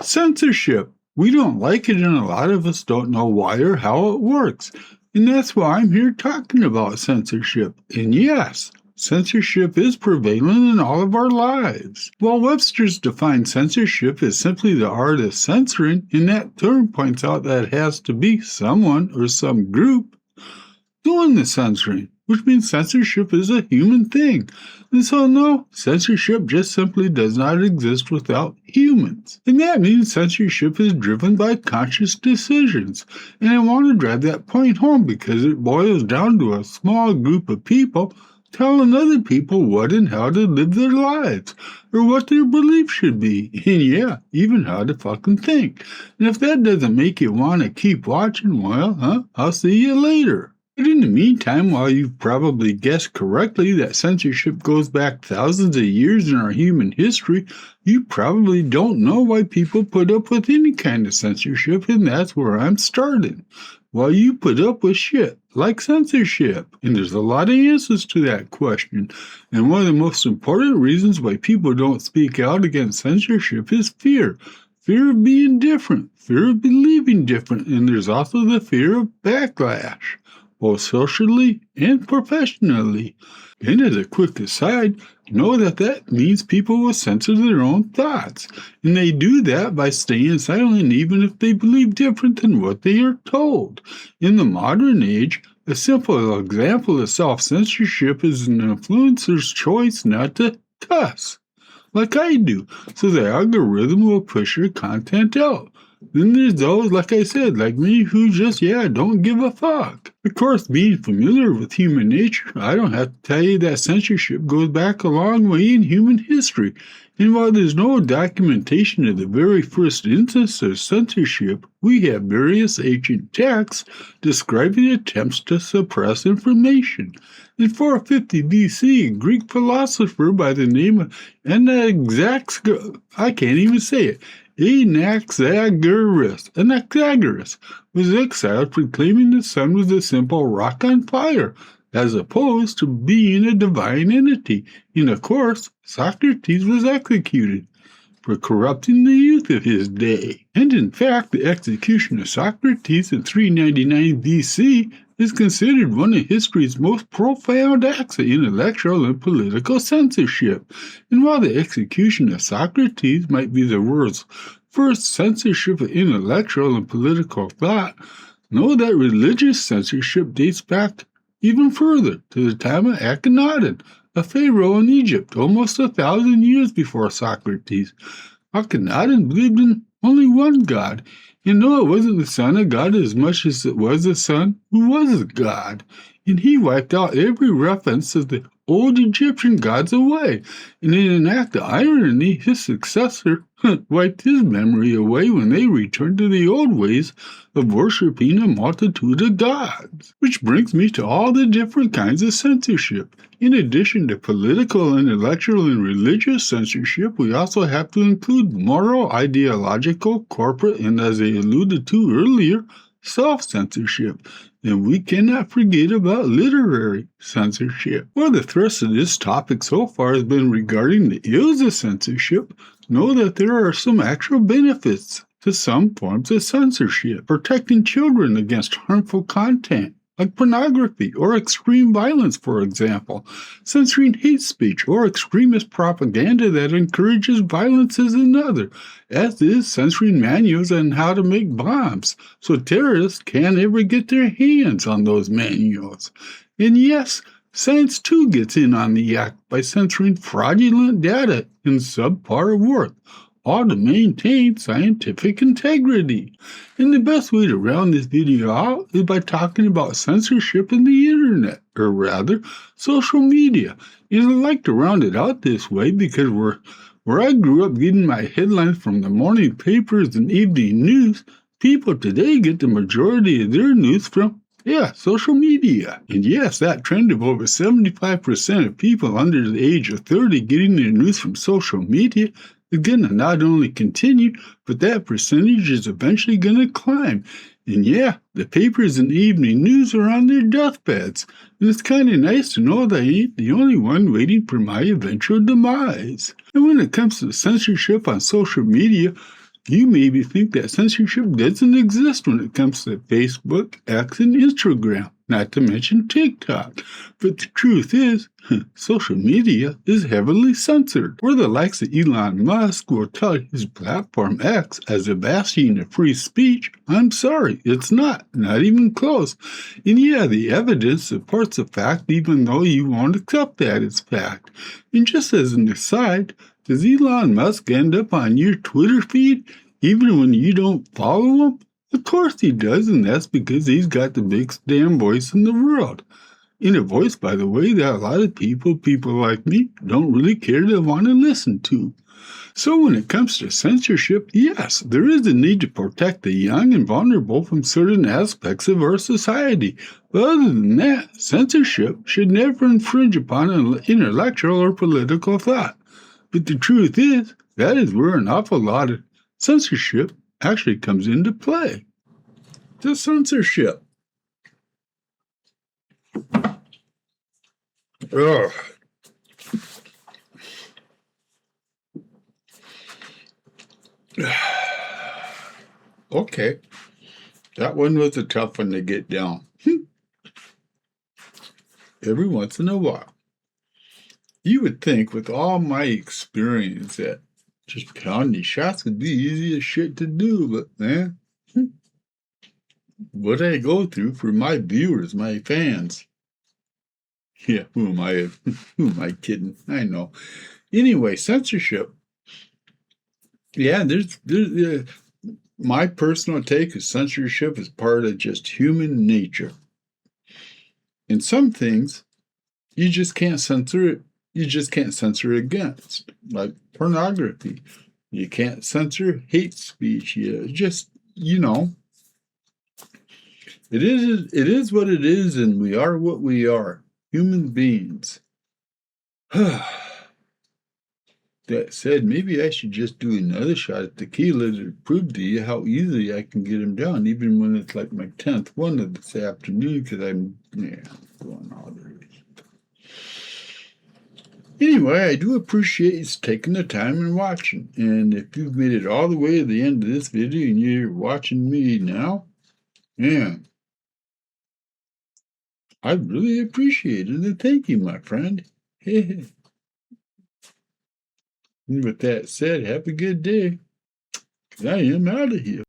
Censorship. We don't like it, and a lot of us don't know why or how it works. And that's why I'm here talking about censorship. And yes, censorship is prevalent in all of our lives. While Webster's defines censorship as simply the art of censoring, and that term points out that it has to be someone or some group doing the censoring, which means censorship is a human thing. And so no, censorship just simply does not exist without humans. And that means censorship is driven by conscious decisions. And I want to drive that point home because it boils down to a small group of people telling other people what and how to live their lives, or what their beliefs should be, and yeah, even how to fucking think. And if that doesn't make you want to keep watching, well, I'll see you later. But in the meantime, while you've probably guessed correctly that censorship goes back thousands of years in our human history, you probably don't know why people put up with any kind of censorship, and that's where I'm starting. Why you put up with shit like censorship? And there's a lot of answers to that question. And one of the most important reasons why people don't speak out against censorship is fear. Fear of being different, fear of believing different, and there's also the fear of backlash, both socially and professionally. And as a quick aside, know that means people will censor their own thoughts, and they do that by staying silent even if they believe different than what they are told. In the modern age, a simple example of self-censorship is an influencer's choice not to cuss, like I do, so the algorithm will push your content out. Then there's those, like I said, like me, who just, don't give a fuck. Of course, being familiar with human nature, I don't have to tell you that censorship goes back a long way in human history. And while there's no documentation of the very first instance of censorship, we have various ancient texts describing attempts to suppress information. In 450 BC, a Greek philosopher by the name of Anaxagoras was exiled for claiming the sun was a simple rock on fire, as opposed to being a divine entity. And of course, Socrates was executed for corrupting the youth of his day. And in fact, the execution of Socrates in 399 BC is considered one of history's most profound acts of intellectual and political censorship. And while the execution of Socrates might be the world's first censorship of intellectual and political thought, know that religious censorship dates back even further to the time of Akhenaten, a pharaoh in Egypt, almost 1,000 years before Socrates. Akhenaten believed in only one God. And no, it wasn't the Son of God as much as it was the Son who was God. And he wiped out every reference to the old Egyptian gods away. And in an act of irony, his successor wiped his memory away when they returned to the old ways of worshiping a multitude of gods. Which brings me to all the different kinds of censorship. In addition to political, intellectual, and religious censorship, we also have to include moral, ideological, corporate, and as I alluded to earlier, self-censorship. And we cannot forget about literary censorship. Well, the thrust of this topic so far has been regarding the ills of censorship. Know that there are some actual benefits to some forms of censorship, protecting children against harmful content, like pornography or extreme violence, for example. Censoring hate speech or extremist propaganda that encourages violence is another, as is censoring manuals on how to make bombs, so terrorists can't ever get their hands on those manuals. And yes, science too gets in on the act by censoring fraudulent data and subpar work, all to maintain scientific integrity. And the best way to round this video out is by talking about censorship in the internet, or rather, social media. And I like to round it out this way because where I grew up getting my headlines from the morning papers and evening news, people today get the majority of their news from social media. And yes, that trend of over 75% of people under the age of 30 getting their news from social media is going to not only continue, but that percentage is eventually going to climb. And the papers and evening news are on their deathbeds. And it's kind of nice to know that I ain't the only one waiting for my eventual demise. And when it comes to censorship on social media, You maybe think that censorship doesn't exist when it comes to Facebook, X, and Instagram, not to mention TikTok. But the truth is, social media is heavily censored. Where the likes of Elon Musk will tout his platform X as a bastion of free speech, I'm sorry, it's not even close. And yeah, the evidence supports the fact even though you won't accept that as fact. And just as an aside, does Elon Musk end up on your Twitter feed even when you don't follow him? Of course he does, and that's because he's got the biggest damn voice in the world. In a voice, by the way, that a lot of people like me, don't really care to want to listen to. So when it comes to censorship, yes, there is a need to protect the young and vulnerable from certain aspects of our society. But other than that, censorship should never infringe upon an intellectual or political thought. But the truth is, that is where an awful lot of censorship actually comes into play. The censorship. Ugh. Okay, that one was a tough one to get down. Every once in a while. You would think with all my experience that just pounding these shots would be easy as shit to do, but man, what I go through for my viewers, my fans. Yeah, who am I kidding? I know. Anyway, censorship. Yeah, there's my personal take is censorship is part of just human nature. And some things you just can't censor it. You just can't censor against, like pornography. You can't censor hate speech. It is what it is, and we are what we are, human beings. That said, maybe I should just do another shot at tequila to prove to you how easily I can get them down, even when it's like my 10th one of this afternoon, because I'm going all the way. Anyway, I do appreciate you taking the time and watching. And if you've made it all the way to the end of this video and you're watching me now, man, I really appreciate it. And thank you, my friend. And with that said, have a good day. I am out of here.